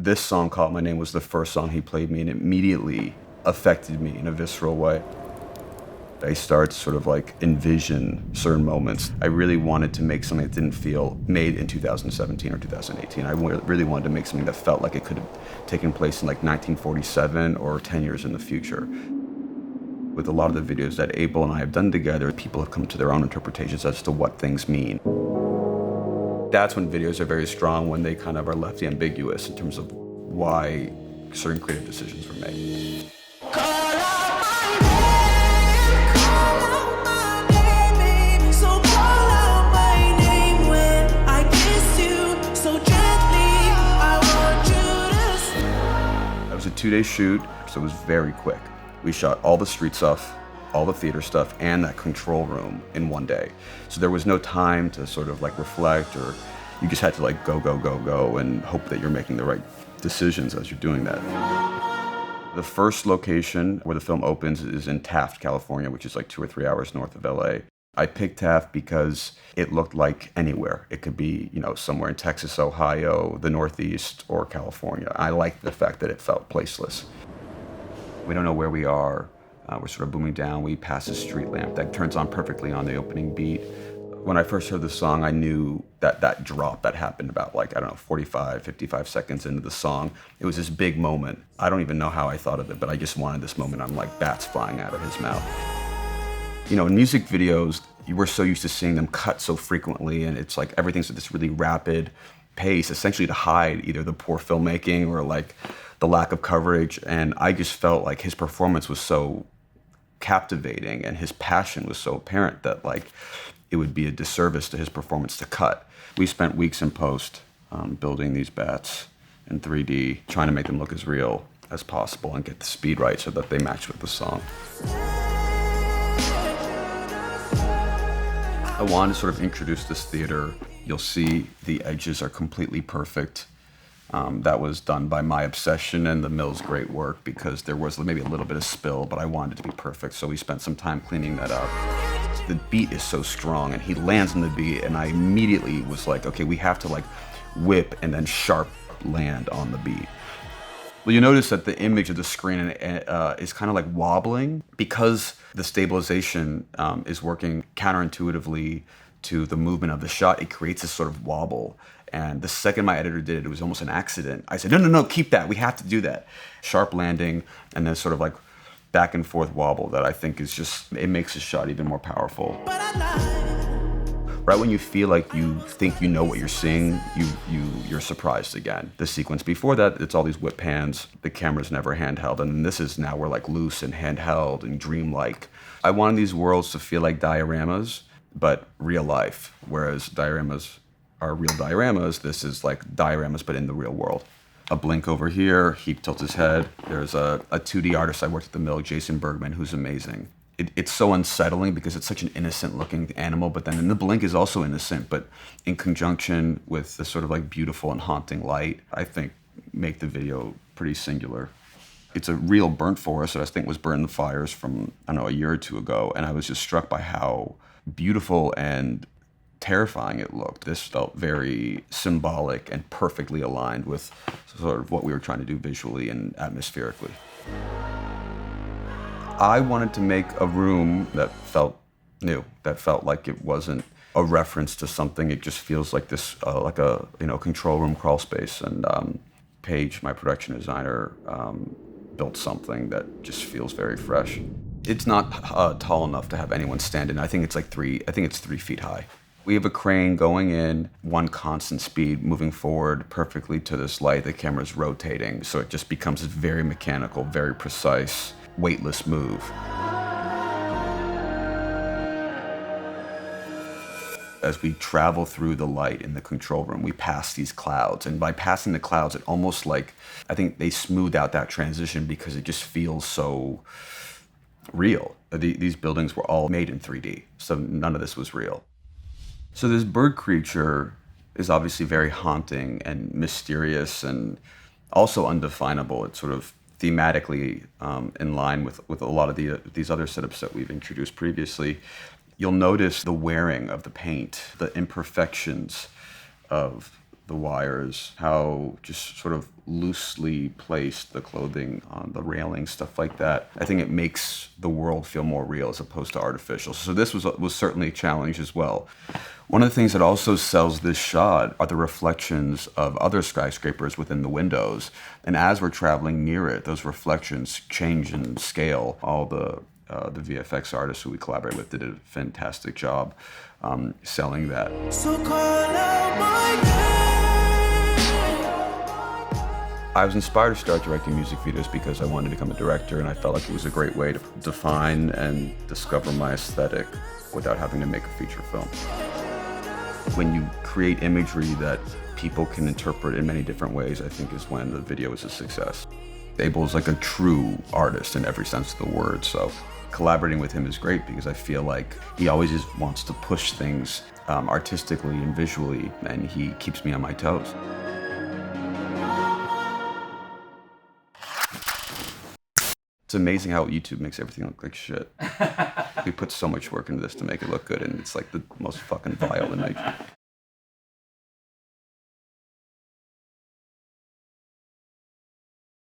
This song, Call Out My Name, was the first song he played me and immediately affected me in a visceral way. I started to sort of like envision certain moments. I really wanted to make something that didn't feel made in 2017 or 2018. I really wanted to make something that felt like it could have taken place in like 1947 or 10 years in the future. With a lot of the videos that Abel and I have done together, people have come to their own interpretations as to what things mean. That's when videos are very strong, when they kind of are left ambiguous in terms of why certain creative decisions were made. It was a 2-day shoot, so it was very quick. We shot all the street stuff, all the theater stuff, and that control room in 1 day. So there was no time to sort of like reflect, or you just had to like go, go, go, go, and hope that you're making the right decisions as you're doing that. The first location where the film opens is in Taft, California, which is like 2 or 3 hours north of LA. I picked Taft because it looked like anywhere. It could be, you know, somewhere in Texas, Ohio, the Northeast, or California. I liked the fact that it felt placeless. We don't know where we are. We're sort of booming down. We pass a street lamp that turns on perfectly on the opening beat. When I first heard the song, I knew that that drop that happened about like, I don't know, 45, 55 seconds into the song, it was this big moment. I don't even know how I thought of it, but I just wanted this moment. I'm like bats flying out of his mouth. You know, in music videos, we're so used to seeing them cut so frequently, and it's like everything's at this really rapid pace, essentially to hide either the poor filmmaking or like the lack of coverage. And I just felt like his performance was so captivating and his passion was so apparent that like it would be a disservice to his performance to cut. We spent weeks in post building these bats in 3D, trying to make them look as real as possible and get the speed right so that they match with the song. I wanted to sort of introduce this theater. You'll see the edges are completely perfect. That was done by my obsession and the mill's great work, because there was maybe a little bit of spill, but I wanted it to be perfect, so we spent some time cleaning that up. The beat is so strong, and he lands on the beat, and I immediately was like, okay, we have to like whip and then sharp land on the beat. Well, you notice that the image of the screen is kind of like wobbling because the stabilization is working counterintuitively to the movement of the shot. It creates this sort of wobble. And the second my editor did it, it was almost an accident. I said, no, no, no, keep that. We have to do that. Sharp landing and then sort of like back and forth wobble that I think is just, it makes the shot even more powerful. Right when you feel like you think you know what you're seeing, you're surprised again. The sequence before that, it's all these whip pans. The camera's never handheld, and this is now we're like loose and handheld and dreamlike. I wanted these worlds to feel like dioramas, but real life. Whereas dioramas are real dioramas, this is like dioramas but in the real world. A blink over here, he tilts his head. There's a 2D artist I worked at the mill, Jason Bergman, who's amazing. It's so unsettling because it's such an innocent looking animal, but then in the blink is also innocent, but in conjunction with the sort of like beautiful and haunting light, I think make the video pretty singular. It's a real burnt forest that I think was burned in the fires from, I don't know, a year or two ago, and I was just struck by how beautiful and terrifying it looked. This felt very symbolic and perfectly aligned with sort of what we were trying to do visually and atmospherically. I wanted to make a room that felt new, that felt like it wasn't a reference to something. It just feels like this, like a control room crawl space. And Paige, my production designer, built something that just feels very fresh. It's not tall enough to have anyone stand in. I think it's 3 feet high. We have a crane going in, one constant speed, moving forward perfectly to this light. The camera's rotating, so it just becomes this very mechanical, very precise, weightless move. As we travel through the light in the control room, we pass these clouds, and by passing the clouds, it almost like, I think they smooth out that transition because it just feels so real. These buildings were all made in 3D, so none of this was real. So this bird creature is obviously very haunting and mysterious and also undefinable. It's sort of thematically in line with a lot of these other setups that we've introduced previously. You'll notice the wearing of the paint, the imperfections of the wires, how just sort of loosely placed the clothing on the railing, stuff like that. I think it makes the world feel more real as opposed to artificial. So this was certainly a challenge as well. One of the things that also sells this shot are the reflections of other skyscrapers within the windows. And as we're traveling near it, those reflections change in scale. All the VFX artists who we collaborate with did a fantastic job selling that. So call out my name. I was inspired to start directing music videos because I wanted to become a director, and I felt like it was a great way to define and discover my aesthetic without having to make a feature film. When you create imagery that people can interpret in many different ways, I think is when the video is a success. Abel is like a true artist in every sense of the word, so collaborating with him is great because I feel like he always just wants to push things artistically and visually, and he keeps me on my toes. It's amazing how YouTube makes everything look like shit. We put so much work into this to make it look good, and it's like the most fucking vile image.